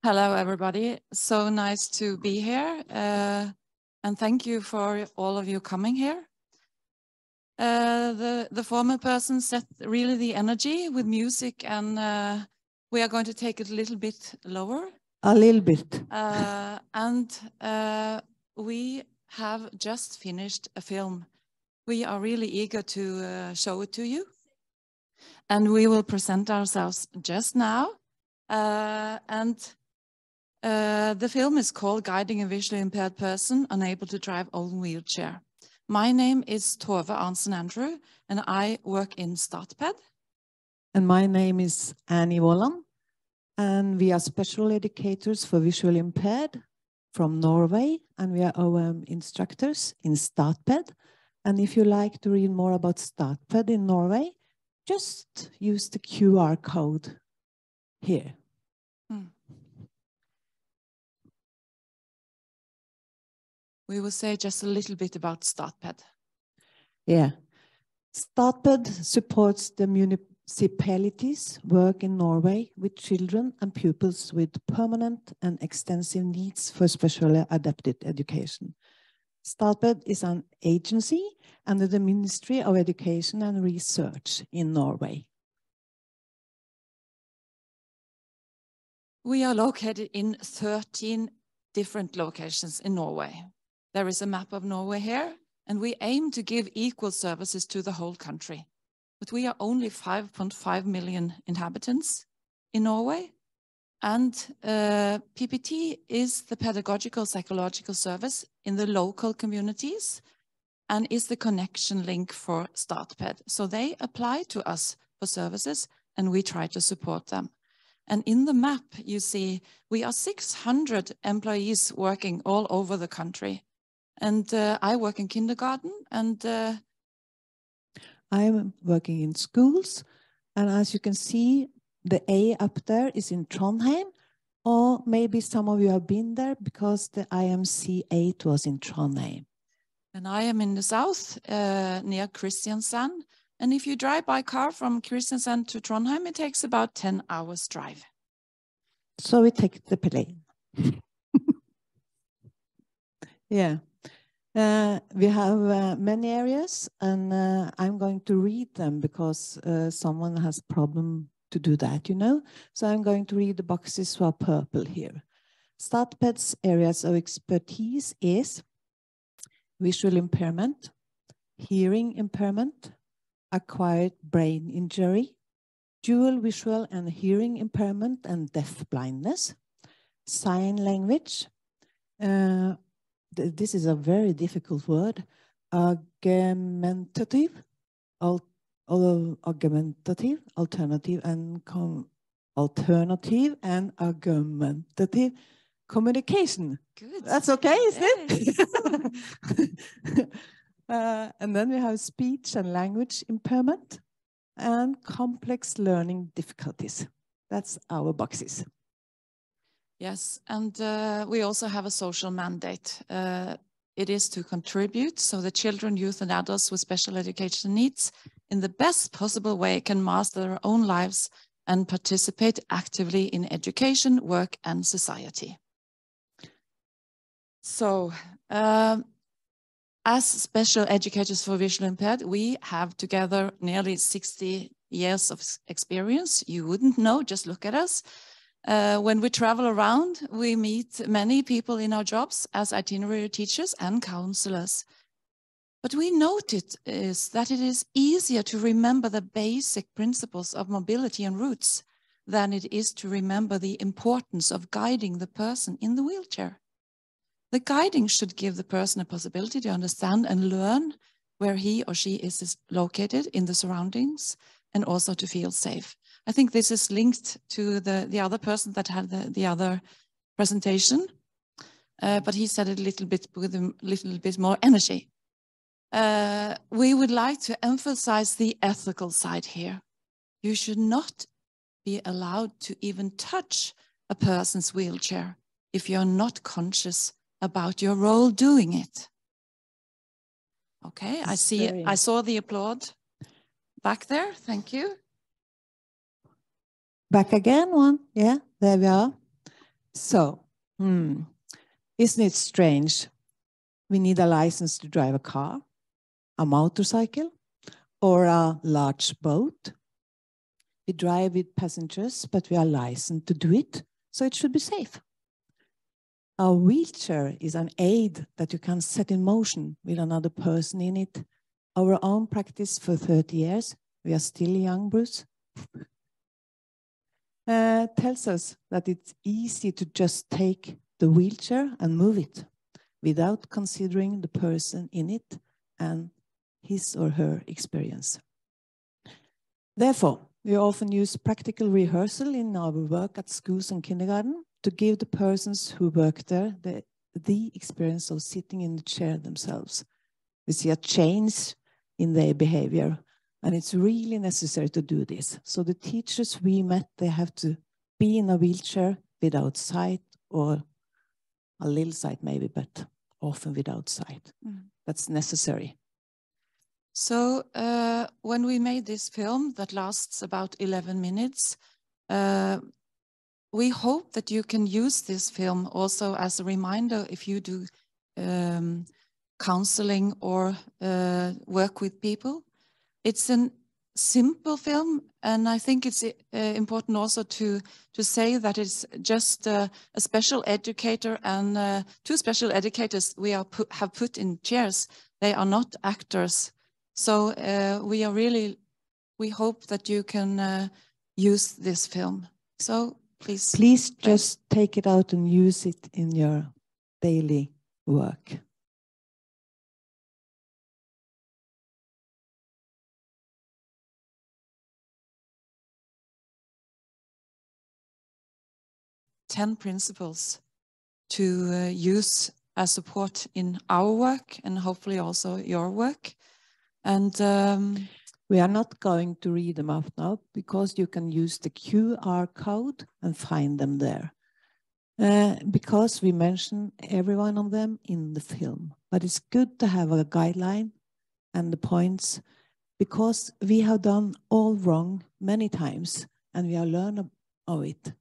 Hello, everybody. So nice to be here. And thank you for all of you coming here. The former person set really the energy with music, and we are going to take it a little bit lower. A little bit. We have just finished a film. We are really eager to show it to you. And we will present ourselves just now. The film is called Guiding a Visually Impaired Person Unable to Drive Own Wheelchair. My name is Tove Andrew, and I work in Statped. And my name is Anny Vollan, and we are special educators for visually impaired from Norway, and we are OM instructors in Statped. And if you like to read more about Statped in Norway, just use the QR code here. We will say just a little bit about Statped. Yeah. Statped supports the municipalities' work in Norway with children and pupils with permanent and extensive needs for specially adapted education. Statped is an agency under the Ministry of Education and Research in Norway. We are located in 13 different locations in Norway. There is a map of Norway here, and we aim to give equal services to the whole country. But we are only 5.5 million inhabitants in Norway, and PPT is the pedagogical psychological service in the local communities and is the connection link for Statped. So they apply to us for services, and we try to support them. And in the map, you see, we are 600 employees working all over the country. And I work in kindergarten, and I'm working in schools. And as you can see, the A up there is in Trondheim, or maybe some of you have been there because the IMC18 was in Trondheim. And I am in the south, near Kristiansand. And if you drive by car from Kristiansand to Trondheim, it takes about 10 hours drive. So we take the plane. Yeah. We have many areas, and I'm going to read them because someone has a problem to do that, you know. So I'm going to read the boxes who are purple here. Statped's areas of expertise is visual impairment, hearing impairment, acquired brain injury, dual visual and hearing impairment and deaf blindness, sign language, this is a very difficult word, argumentative, alternative and argumentative communication. Good. That's okay, isn't it? And then we have speech and language impairment and complex learning difficulties. That's our boxes. Yes, and we also have a social mandate. It is to contribute so the children, youth and adults with special education needs in the best possible way can master their own lives and participate actively in education, work and society. So, as special educators for visually impaired, we have together nearly 60 years of experience. You wouldn't know, just look at us. When we travel around, we meet many people in our jobs as itinerary teachers and counselors. But we noted that it is easier to remember the basic principles of mobility and routes than it is to remember the importance of guiding the person in the wheelchair. The guiding should give the person a possibility to understand and learn where he or she is located in the surroundings and also to feel safe. I think this is linked to the other person that had the other presentation, but he said it a little bit with a little bit more energy. We would like to emphasize the ethical side here. You should not be allowed to even touch a person's wheelchair if you're not conscious about your role doing it. Okay, I saw the applaud back there. Thank you. Back again, one. Yeah, there we are. So, isn't it strange? We need a license to drive a car, a motorcycle, or a large boat. We drive with passengers, but we are licensed to do it, so it should be safe. A wheelchair is an aid that you can set in motion with another person in it. Our own practice for 30 years, we are still young, Bruce, tells us that it's easy to just take the wheelchair and move it without considering the person in it and his or her experience. Therefore, we often use practical rehearsal in our work at schools and kindergarten to give the persons who work there the experience of sitting in the chair themselves. We see a change in their behavior, and it's really necessary to do this. So the teachers we met, they have to be in a wheelchair without sight, or a little sight maybe, but often without sight. That's necessary. So when we made this film that lasts about 11 minutes, we hope that you can use this film also as a reminder if you do counseling or work with people. It's a simple film, and I think it's important also to say that it's just a special educator and 2 special educators we have put in chairs. They are not actors. So we hope that you can use this film. So please just take it out and use it in your daily work. Ten principles to use as support in our work and hopefully also your work. And we are not going to read them out now because you can use the QR code and find them there. Because we mention every one of them in the film. But it's good to have a guideline and the points, because we have done all wrong many times and we have learned of it.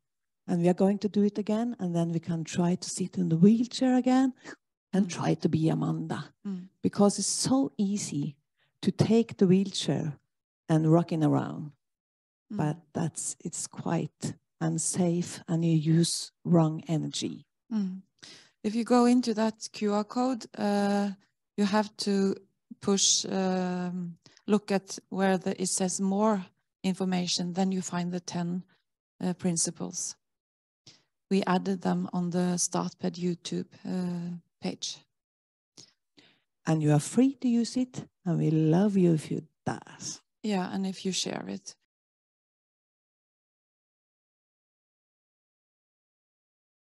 And we are going to do it again, and then we can try to sit in the wheelchair again and try to be Amanda. Because it's so easy to take the wheelchair and rocking around. But it's quite unsafe and you use wrong energy. If you go into that QR code, you have to push, look at where it says more information, then you find the 10 principles. We added them on the StartPed YouTube page. And you are free to use it, and we love you if you do. Yeah, and if you share it.